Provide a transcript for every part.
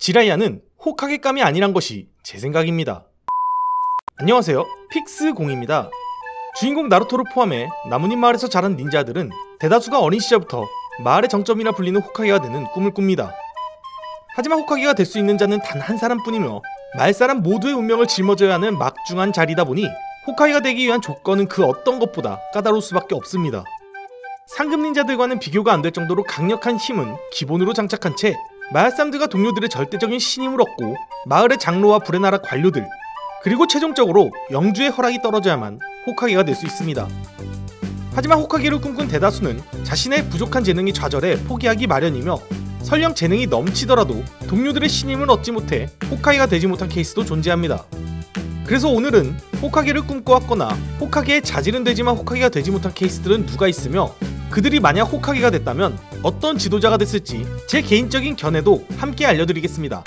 지라이아는 호카게감이 아니란 것이 제 생각입니다. 안녕하세요, 픽스공입니다. 주인공 나루토를 포함해 나무님 마을에서 자란 닌자들은 대다수가 어린 시절부터 마을의 정점이라 불리는 호카게가 되는 꿈을 꿉니다. 하지만 호카게가 될 수 있는 자는 단 한 사람뿐이며 마을 사람 모두의 운명을 짊어져야 하는 막중한 자리다 보니 호카게가 되기 위한 조건은 그 어떤 것보다 까다로울 수밖에 없습니다. 상급 닌자들과는 비교가 안 될 정도로 강력한 힘은 기본으로 장착한 채 마을 사람들과 동료들의 절대적인 신임을 얻고 마을의 장로와 불의 나라 관료들, 그리고 최종적으로 영주의 허락이 떨어져야만 호카게가 될 수 있습니다. 하지만 호카게를 꿈꾼 대다수는 자신의 부족한 재능이 좌절해 포기하기 마련이며 설령 재능이 넘치더라도 동료들의 신임을 얻지 못해 호카게가 되지 못한 케이스도 존재합니다. 그래서 오늘은 호카게를 꿈꿔왔거나 호카게의 자질은 되지만 호카게가 되지 못한 케이스들은 누가 있으며 그들이 만약 호카게가 됐다면 어떤 지도자가 됐을지 제 개인적인 견해도 함께 알려드리겠습니다.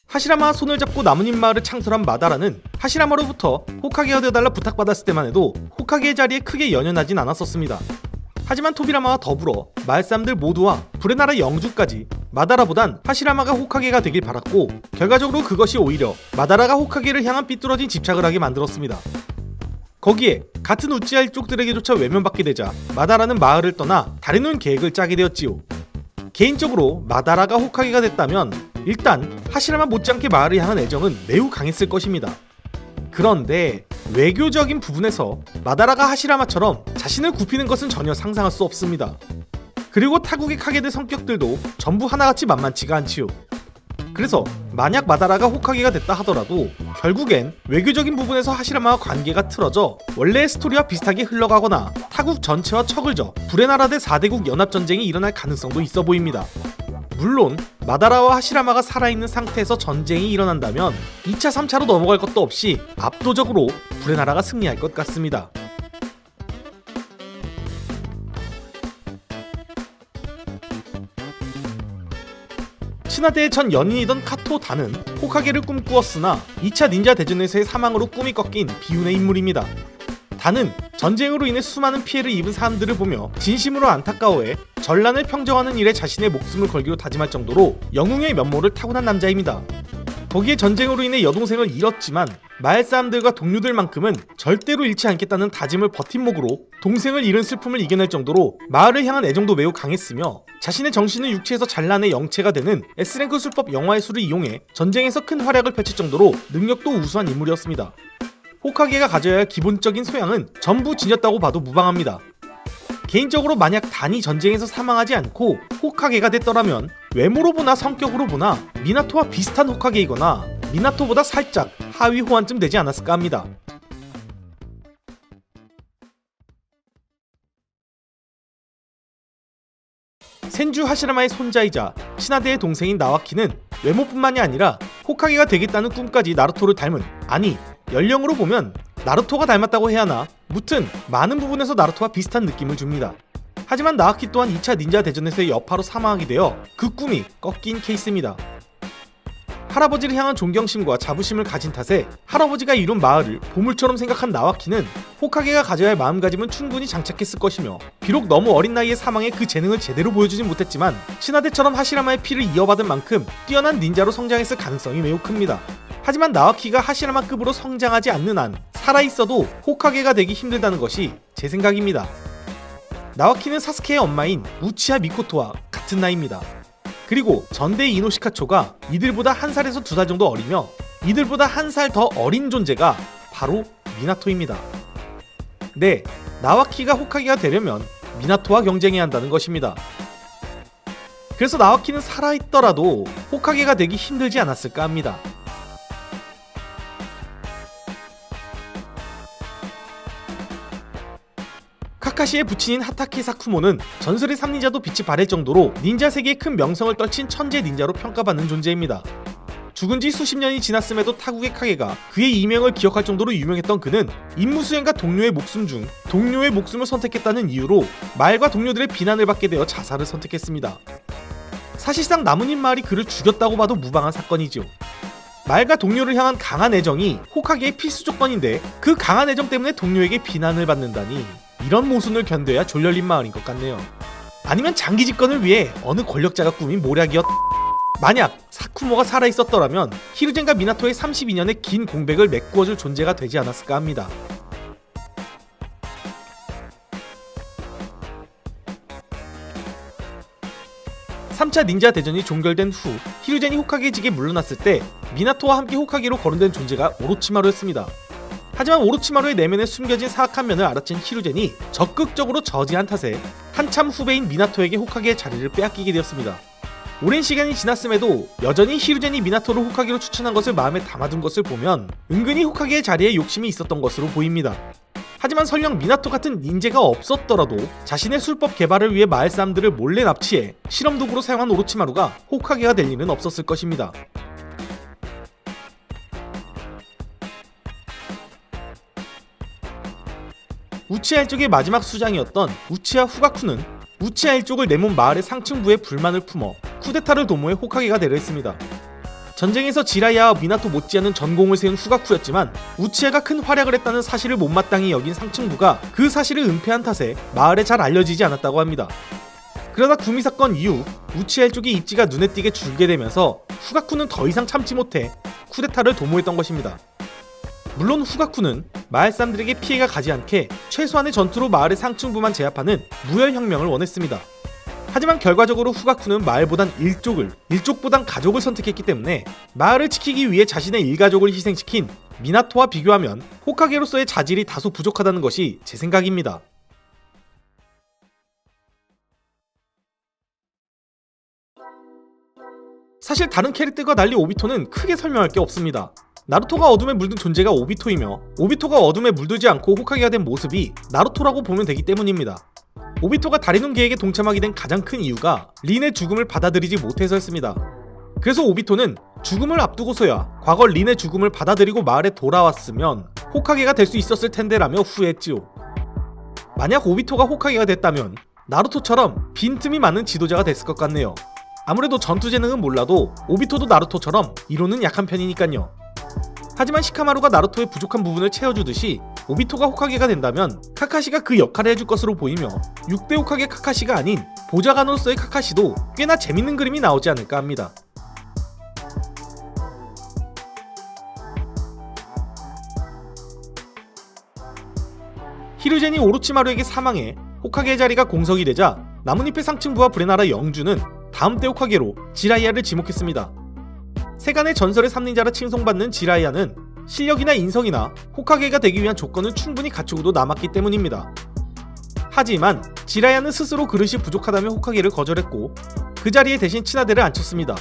하시라마와 손을 잡고 나무님 마을을 창설한 마다라는 하시라마로부터 호카게가 되어달라 부탁받았을 때만 해도 호카게의 자리에 크게 연연하진 않았었습니다. 하지만 토비라마와 더불어 마을 사람들 모두와 불의 나라 영주까지 마다라보단 하시라마가 호카게가 되길 바랐고, 결과적으로 그것이 오히려 마다라가 호카게를 향한 삐뚤어진 집착을 하게 만들었습니다. 거기에 같은 우찌아 일족들에게조차 외면받게 되자 마다라는 마을을 떠나 다른 계획을 짜게 되었지요. 개인적으로 마다라가 호카게가 됐다면 일단 하시라마 못지않게 마을을 향한 애정은 매우 강했을 것입니다. 그런데 외교적인 부분에서 마다라가 하시라마처럼 자신을 굽히는 것은 전혀 상상할 수 없습니다. 그리고 타국의 카게들 성격들도 전부 하나같이 만만치가 않지요. 그래서 만약 마다라가 호카게가 됐다 하더라도 결국엔 외교적인 부분에서 하시라마와 관계가 틀어져 원래의 스토리와 비슷하게 흘러가거나 타국 전체와 척을 져 불의 나라 대 4대국 연합전쟁이 일어날 가능성도 있어 보입니다. 물론 마다라와 하시라마가 살아있는 상태에서 전쟁이 일어난다면 2차 3차로 넘어갈 것도 없이 압도적으로 불의 나라가 승리할 것 같습니다. 친화대의 전 연인이던 카토 다는 호카게를 꿈꾸었으나 2차 닌자 대전에서의 사망으로 꿈이 꺾인 비운의 인물입니다. 다는 전쟁으로 인해 수많은 피해를 입은 사람들을 보며 진심으로 안타까워해 전란을 평정하는 일에 자신의 목숨을 걸기로 다짐할 정도로 영웅의 면모를 타고난 남자입니다. 거기에 전쟁으로 인해 여동생을 잃었지만 마을 사람들과 동료들만큼은 절대로 잃지 않겠다는 다짐을 버팀목으로 동생을 잃은 슬픔을 이겨낼 정도로 마을을 향한 애정도 매우 강했으며 자신의 정신을 육체에서 잘라내 영체가 되는 S랭크 술법 영화의 수를 이용해 전쟁에서 큰 활약을 펼칠 정도로 능력도 우수한 인물이었습니다. 호카게가 가져야 할 기본적인 소양은 전부 지녔다고 봐도 무방합니다. 개인적으로 만약 단이 전쟁에서 사망하지 않고 호카게가 됐더라면 외모로 보나 성격으로 보나 미나토와 비슷한 호카게이거나 미나토보다 살짝 하위 호환쯤 되지 않았을까 합니다. 센주 하시라마의 손자이자 친화대의 동생인 나와키는 외모뿐만이 아니라 호카게가 되겠다는 꿈까지 나루토를 닮은, 아니 연령으로 보면 나루토가 닮았다고 해야 하나, 무튼 많은 부분에서 나루토와 비슷한 느낌을 줍니다. 하지만 나와키 또한 2차 닌자 대전에서의 여파로 사망하게 되어 그 꿈이 꺾인 케이스입니다. 할아버지를 향한 존경심과 자부심을 가진 탓에 할아버지가 이룬 마을을 보물처럼 생각한 나와키는 호카게가 가져야 할 마음가짐은 충분히 장착했을 것이며, 비록 너무 어린 나이에 사망해 그 재능을 제대로 보여주진 못했지만 친화대처럼 하시라마의 피를 이어받은 만큼 뛰어난 닌자로 성장했을 가능성이 매우 큽니다. 하지만 나와키가 하시라마급으로 성장하지 않는 한 살아있어도 호카게가 되기 힘들다는 것이 제 생각입니다. 나와키는 사스케의 엄마인 우치하 미코토와 같은 나이입니다. 그리고 전대 이노시카초가 이들보다 1살에서 2살 정도 어리며 이들보다 1살 더 어린 존재가 바로 미나토입니다. 네, 나와키가 호카게가 되려면 미나토와 경쟁해야 한다는 것입니다. 그래서 나와키는 살아있더라도 호카게가 되기 힘들지 않았을까 합니다. 카카시의 부친인 하타케 사쿠모는 전설의 3닌자도 빛이 발할 정도로 닌자 세계에 큰 명성을 떨친 천재 닌자로 평가받는 존재입니다. 죽은 지 수십 년이 지났음에도 타국의 카게가 그의 이명을 기억할 정도로 유명했던 그는 임무 수행과 동료의 목숨 중 동료의 목숨을 선택했다는 이유로 마을과 동료들의 비난을 받게 되어 자살을 선택했습니다. 사실상 나무님 마을이 그를 죽였다고 봐도 무방한 사건이죠. 마을과 동료를 향한 강한 애정이 호카게의 필수 조건인데 그 강한 애정 때문에 동료에게 비난을 받는다니 이런 모순을 견뎌야 졸렬린 마을인 것 같네요. 아니면 장기 집권을 위해 어느 권력자가 꾸민 모략이었... 만약 사쿠모가 살아있었더라면 히루젠과 미나토의 32년의 긴 공백을 메꾸어줄 존재가 되지 않았을까 합니다. (3차) 닌자 대전이 종결된 후 히루젠이 호카게직에 물러났을 때 미나토와 함께 호카게로 거론된 존재가 오로치마루였습니다. 하지만 오로치마루의 내면에 숨겨진 사악한 면을 알아챈 히루젠이 적극적으로 저지한 탓에 한참 후배인 미나토에게 호카게의 자리를 빼앗기게 되었습니다. 오랜 시간이 지났음에도 여전히 히루젠이 미나토를 호카게로 추천한 것을 마음에 담아둔 것을 보면 은근히 호카게의 자리에 욕심이 있었던 것으로 보입니다. 하지만 설령 미나토 같은 닌자가 없었더라도 자신의 술법 개발을 위해 마을 사람들을 몰래 납치해 실험 도구로 사용한 오로치마루가 호카게가 될 일은 없었을 것입니다. 우치하 일족의 마지막 수장이었던 우치하 후가쿠는 우치하 일족을 내몬 마을의 상층부에 불만을 품어 쿠데타를 도모해 호카게가 되려 했습니다. 전쟁에서 지라야와 미나토 못지않은 전공을 세운 후가쿠였지만 우치하가 큰 활약을 했다는 사실을 못마땅히 여긴 상층부가 그 사실을 은폐한 탓에 마을에 잘 알려지지 않았다고 합니다. 그러다 구미 사건 이후 우치하 일족의 입지가 눈에 띄게 줄게 되면서 후가쿠는 더 이상 참지 못해 쿠데타를 도모했던 것입니다. 물론 후가쿠는 마을 사람들에게 피해가 가지 않게 최소한의 전투로 마을의 상층부만 제압하는 무혈혁명을 원했습니다. 하지만 결과적으로 후가쿠는 마을보단 일족보단 가족을 선택했기 때문에 마을을 지키기 위해 자신의 일가족을 희생시킨 미나토와 비교하면 호카게로서의 자질이 다소 부족하다는 것이 제 생각입니다. 사실 다른 캐릭터가 달리 오비토는 크게 설명할 게 없습니다. 나루토가 어둠에 물든 존재가 오비토이며 오비토가 어둠에 물들지 않고 호카게가 된 모습이 나루토라고 보면 되기 때문입니다. 오비토가 다리눈 계획에 동참하게 된 가장 큰 이유가 린의 죽음을 받아들이지 못해서였습니다. 그래서 오비토는 죽음을 앞두고서야 과거 린의 죽음을 받아들이고 마을에 돌아왔으면 호카게가 될 수 있었을 텐데 라며 후회했지요. 만약 오비토가 호카게가 됐다면 나루토처럼 빈틈이 많은 지도자가 됐을 것 같네요. 아무래도 전투 재능은 몰라도 오비토도 나루토처럼 이론은 약한 편이니깐요. 하지만 시카마루가 나루토의 부족한 부분을 채워주듯이 오비토가 호카게가 된다면 카카시가 그 역할을 해줄 것으로 보이며 6대 호카게 카카시가 아닌 보좌관으로서의 카카시도 꽤나 재밌는 그림이 나오지 않을까 합니다. 히루젠이 오로치마루에게 사망해 호카게의 자리가 공석이 되자 나뭇잎의 상층부와 브레나라 영주는 다음 대 호카게로 지라이야를 지목했습니다. 세간의 전설의 3닌자라 칭송받는 지라이야는 실력이나 인성이나 호카게가 되기 위한 조건은 충분히 갖추고도 남았기 때문입니다. 하지만 지라이야는 스스로 그릇이 부족하다며 호카게를 거절했고 그 자리에 대신 치나데를 앉혔습니다.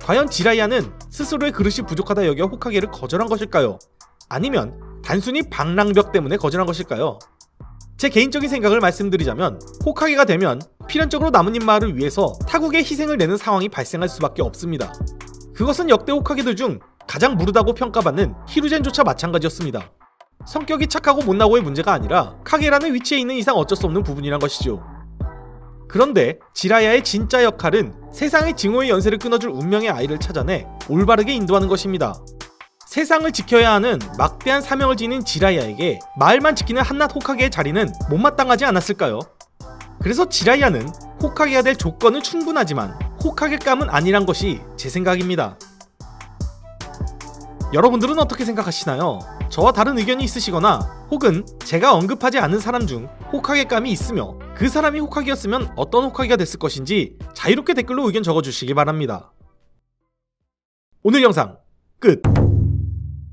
과연 지라이야는 스스로의 그릇이 부족하다 여겨 호카게를 거절한 것일까요? 아니면 단순히 방랑벽 때문에 거절한 것일까요? 제 개인적인 생각을 말씀드리자면 호카게가 되면 필연적으로 나뭇잎 마을을 위해서 타국의 희생을 내는 상황이 발생할 수밖에 없습니다. 그것은 역대 호카게들 중 가장 무르다고 평가받는 히루젠조차 마찬가지였습니다. 성격이 착하고 못나고의 문제가 아니라 카게라는 위치에 있는 이상 어쩔 수 없는 부분이란 것이죠. 그런데 지라야의 진짜 역할은 세상의 증오의 연쇄를 끊어줄 운명의 아이를 찾아내 올바르게 인도하는 것입니다. 세상을 지켜야 하는 막대한 사명을 지닌 지라야에게 마을만 지키는 한낱 호카게의 자리는 못마땅하지 않았을까요? 그래서 지라야는 호카게가 될 조건은 충분하지만 호카게감은 아니란 것이 제 생각입니다. 여러분들은 어떻게 생각하시나요? 저와 다른 의견이 있으시거나 혹은 제가 언급하지 않은 사람 중 호카게감이 있으며 그 사람이 호카게였으면 어떤 호카게가 됐을 것인지 자유롭게 댓글로 의견 적어주시기 바랍니다. 오늘 영상 끝!